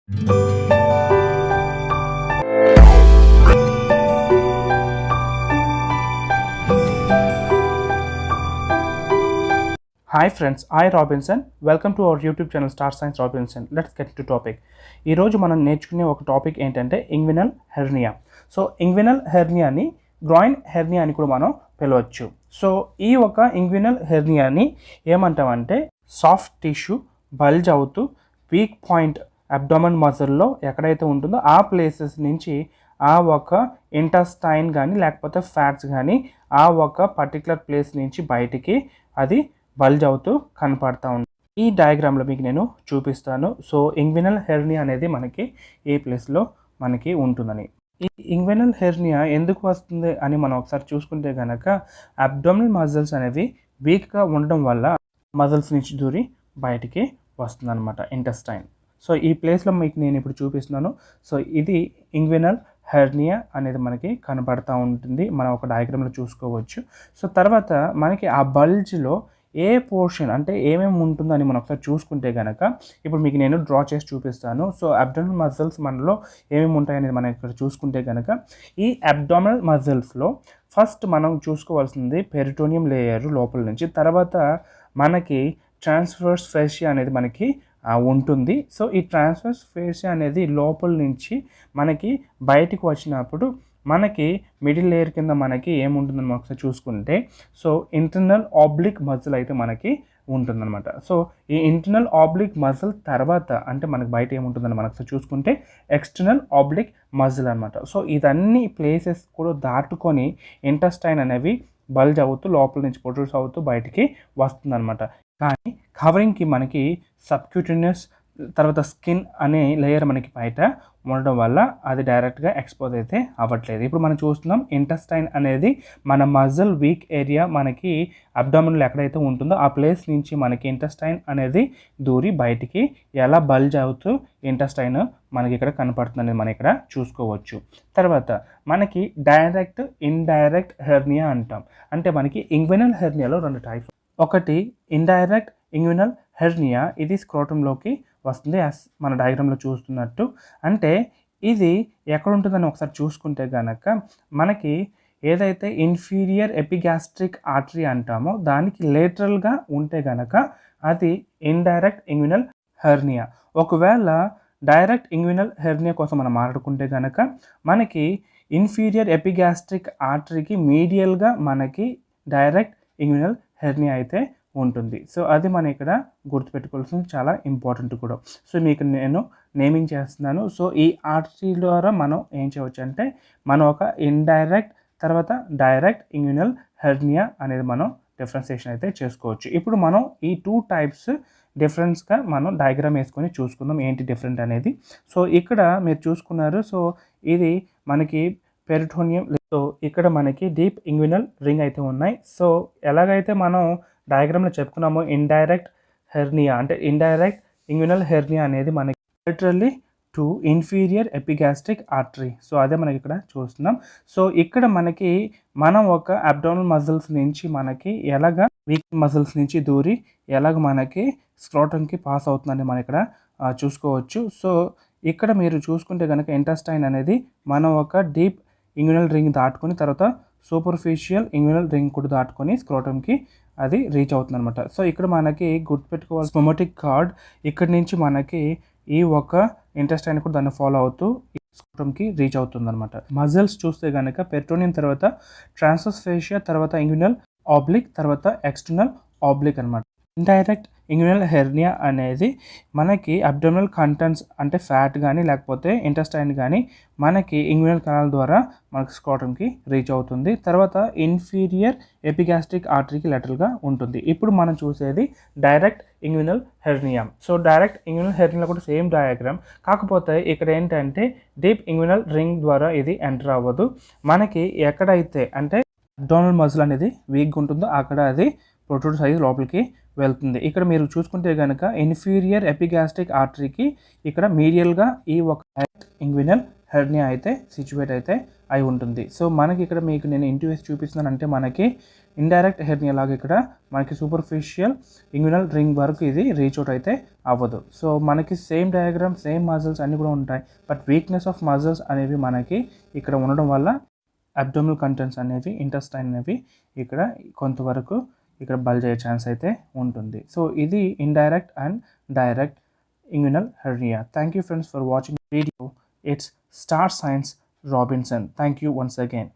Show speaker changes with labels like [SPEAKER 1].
[SPEAKER 1] Hi friends, I Robinson. Welcome to our YouTube channel Star Science Robinson. Let's get to topic. ఈ రోజు మనం నేర్చుకునే ఒక topic ఏంటంటే ఇంగ్వినల్ హెర్నియా. సో ఇంగ్వినల్ హెర్నియాని గ్రాయిన్ హెర్నియా అని కూడా మనం పిలవచ్చు. సో ఈ ఒక ఇంగ్వినల్ హెర్నియాని ఏమంటామంటే సాఫ్ట్ టిష్యూ బల్జ్ అవుతూ వీక్ పాయింట్ అబ్డామన్ మజిల్లో ఎక్కడైతే ఉంటుందో ఆ ప్లేసెస్ నుంచి ఆ ఒక ఇంటెస్టైన్ కానీ లేకపోతే ఫ్యాట్స్ కానీ ఆ ఒక పర్టికులర్ ప్లేస్ నుంచి బయటికి అది బల్జ్ అవుతూ కనపడతా ఉంటుంది. ఈ డయాగ్రామ్లో మీకు నేను చూపిస్తాను. సో ఇంగ్వినల్ హెర్నియా అనేది మనకి ఏ ప్లేస్లో మనకి ఉంటుందని. ఈ ఇంగ్వినల్ హెర్నియా ఎందుకు వస్తుంది అని మనం ఒకసారి చూసుకుంటే కనుక అబ్డామినల్ మజిల్స్ అనేవి వీక్గా ఉండడం వల్ల మజిల్స్ నుంచి దూరి బయటికి వస్తుంది అనమాట ఇంటెస్టైన్. సో ఈ ప్లేస్లో మీకు నేను ఇప్పుడు చూపిస్తున్నాను. సో ఇది ఇంగ్వినల్ హెర్నియా అనేది మనకి కనపడతా ఉంటుంది. మనం ఒక డయాగ్రామ్లో చూసుకోవచ్చు. సో తర్వాత మనకి ఆ బల్జ్లో ఏ పోర్షన్ అంటే ఏమేమి ఉంటుందని మనం ఒకసారి చూసుకుంటే కనుక ఇప్పుడు మీకు నేను డ్రా చేసి చూపిస్తాను. సో అబ్డామినల్ మజిల్స్ మనలో ఏమేమి ఉంటాయనేది మనం ఇక్కడ చూసుకుంటే కనుక ఈ అబ్డామినల్ మజిల్స్లో ఫస్ట్ మనం చూసుకోవాల్సింది పెరిటోనియం లేయర్ లోపల నుంచి, తర్వాత మనకి ట్రాన్స్వర్స్ ఫేషియా అనేది మనకి ఉంటుంది. సో ఈ ట్రాన్స్వర్స్ ఫేషియా అనేది లోపల నుంచి మనకి బయటికి వచ్చినప్పుడు మనకి మిడిల్ లేయర్ కింద మనకి ఏముంటుందని మనం ఒకసారి చూసుకుంటే సో ఇంటర్నల్ ఆబ్లిక్ మజిల్ అయితే మనకి ఉంటుందన్నమాట. సో ఈ ఇంటర్నల్ ఆబ్లిక్ మజిల్ తర్వాత అంటే మనకి బయట ఏముంటుందని మనం ఒకసారి చూసుకుంటే ఎక్స్టర్నల్ ఆబ్లిక్ మజిల్ అనమాట. సో ఇదన్నీ ప్లేసెస్ కూడా దాటుకొని ఇంటెస్టైన్ అనేవి బల్జ్ అవుతూ లోపల నుంచి ప్రొడ్యూస్ అవుతూ బయటికి వస్తుందన్నమాట. కానీ కవరింగ్కి మనకి సబ్క్యూటేనియస్ తర్వాత స్కిన్ అనే లేయర్ మనకి బయట ఉండడం వల్ల అది డైరెక్ట్గా ఎక్స్పోజ్ అయితే అవ్వట్లేదు. ఇప్పుడు మనం చూస్తున్నాం ఇంటెస్టైన్ అనేది మన మజిల్ వీక్ ఏరియా మనకి అబ్డామినల్ ఎక్కడైతే ఉంటుందో ఆ ప్లేస్ నుంచి మనకి ఇంటెస్టైన్ అనేది దూరి బయటికి ఎలా బల్జ్ అవుతూ ఇంటెస్టైన్ మనకి ఇక్కడ కనపడుతుంది అనేది మనం ఇక్కడ చూసుకోవచ్చు. తర్వాత మనకి డైరెక్ట్ ఇండైరెక్ట్ హెర్నియా అంటాం. అంటే మనకి ఇంగ్వినల్ హెర్నియాలో రెండు టైప్స్. ఒకటి ఇండైరెక్ట్ ఇంగ్వినల్ హెర్నియా, ఇది స్క్రోటంలోకి వస్తుంది యాజ్ మన డయాగ్రామ్లో చూస్తున్నట్టు. అంటే ఇది ఎక్కడ ఉంటుందని ఒకసారి చూసుకుంటే కనుక మనకి ఏదైతే ఇన్ఫీరియర్ ఎపిగాస్ట్రిక్ ఆర్టరీ అంటామో దానికి లేటరల్గా ఉంటే కనుక అది ఇండైరెక్ట్ ఇంగ్వినల్ హెర్నియా. ఒకవేళ డైరెక్ట్ ఇంగ్వినల్ హెర్నియా కోసం మనం మాట్లాడుకుంటే కనుక మనకి ఇన్ఫీరియర్ ఎపిగాస్ట్రిక్ ఆర్టరీకి మీడియల్గా మనకి డైరెక్ట్ ఇంగ్వినల్ హెర్నియా అయితే ఉంటుంది. సో అది మనం ఇక్కడ గుర్తుపెట్టుకోవాల్సింది చాలా ఇంపార్టెంట్ కూడా. సో మీకు నేను నేమింగ్ చేస్తున్నాను. సో ఈ ఆర్టరీ ద్వారా మనం ఏం చేయవచ్చు అంటే మనం ఒక ఇండైరెక్ట్ తర్వాత డైరెక్ట్ ఇంగ్వినల్ హెర్నియా అనేది మనం డిఫరెన్సియేషన్ అయితే చేసుకోవచ్చు. ఇప్పుడు మనం ఈ టూ టైప్స్ డిఫరెన్స్గా మనం డయాగ్రామ్ వేసుకొని చూసుకుందాం ఏంటి డిఫరెంట్ అనేది. సో ఇక్కడ మీరు చూసుకున్నారు. సో ఇది మనకి పెరిటోనియం. సో ఇక్కడ మనకి డీప్ ఇంగ్వినల్ రింగ్ అయితే ఉన్నాయి. సో ఎలాగైతే మనం డయాగ్రామ్లో చెప్పుకున్నాము ఇండైరెక్ట్ హెర్నియా అంటే ఇండైరెక్ట్ ఇంగ్వినల్ హెర్నియా అనేది మనకి literally to inferior epigastric artery. So అదే మనకి ఇక్కడ చూస్తున్నాం. సో ఇక్కడ మనకి మనం ఒక అబ్డామినల్ మజిల్స్ నుంచి మనకి ఎలాగ వీక్ మజిల్స్ నుంచి దూరి ఎలాగ మనకి స్క్రోటంకి పాస్ అవుతుందని మనం ఇక్కడ చూసుకోవచ్చు. సో ఇక్కడ మీరు చూసుకుంటే కనుక ఇంటెస్టైన్ అనేది మనం ఒక డీప్ ఇంగ్వినల్ రింగ్ దాటుకొని తర్వాత సూపర్ఫిషియల్ ఇంగ్వినల్ రింగ్ కూడా దాటుకొని స్క్రోటంకి అది రీచ్ అవుతుంది అనమాట. సో ఇక్కడ మనకి గుర్తుపెట్టుకోవాల్సిన స్పెమటిక్ కార్డ్ ఇక్కడ నుంచి మనకి ఈ ఒక ఇంటెస్టైన్ కూడా దాన్ని ఫాలో అవుతూ స్క్రోటంకి రీచ్ అవుతుంది అనమాట. మజిల్స్ చూస్తే కనుక పెరిటోనియం తర్వాత ట్రాన్స్వర్స్ ఫేషియా తర్వాత ఇంగ్వినల్ ఆబ్లిక్ తర్వాత ఎక్స్టర్నల్ ఆబ్లిక్ అనమాట. ఇండైరెక్ట్ ఇంగ్వినల్ హెర్నియా అనేది మనకి అబ్డామినల్ కంటెంట్స్ అంటే ఫ్యాట్ కానీ లేకపోతే ఇంటెస్టైన్ కానీ మనకి ఇంగ్వినల్ కెనాల్ ద్వారా మనకి స్క్రోటంకి రీచ్ అవుతుంది. తర్వాత ఇన్ఫీరియర్ ఎపిగాస్ట్రిక్ ఆర్టరీకి లెటరల్గా ఉంటుంది. ఇప్పుడు మనం చూసేది direct inguinal hernia. So direct inguinal hernia కూడా సేమ్ డయాగ్రామ్, కాకపోతే ఇక్కడ ఏంటంటే డీప్ ఇంగ్వినల్ రింగ్ ద్వారా ఇది ఎంటర్ అవ్వదు. మనకి ఎక్కడైతే అంటే అబ్డామినల్ మజిల్ అనేది వీక్గా ఉంటుందో అక్కడ అది ప్రొట్రూడ్ సైజ్ లోపలికి వెళ్తుంది. ఇక్కడ మీరు చూసుకుంటే కనుక ఇన్ఫీరియర్ ఎపిగాస్ట్రిక్ ఆర్టరీకి ఇక్కడ మీడియల్గా ఈ ఒక ఇంగ్వినల్ హెర్నియా అయితే సిచ్యువేట్ అయితే అయి ఉంటుంది. సో మనకి ఇక్కడ మీకు నేను ఇంటూ వేసి చూపిస్తున్నాను. అంటే మనకి ఇండైరెక్ట్ హెర్నియా లాగా ఇక్కడ మనకి సూపర్ఫిషియల్ ఇంగ్వినల్ రింగ్ వరకు ఇది రీచ్ అవుట్ అయితే అవ్వదు. సో మనకి సేమ్ డయాగ్రామ్, సేమ్ మజిల్స్ అన్నీ కూడా ఉంటాయి, బట్ వీక్నెస్ ఆఫ్ మజిల్స్ అనేవి మనకి ఇక్కడ ఉండడం వల్ల అబ్డోమినల్ కంటెంట్స్ అనేవి, ఇంటెస్టైన్ అనేవి ఇక్కడ కొంతవరకు ఇక్కడ బల్జ్ అయ్యే ఛాన్స్ అయితే ఉంటుంది. సో ఇది indirect and direct inguinal hernia. Thank you friends for watching the video. It's Star Science Robinson. Thank you once again.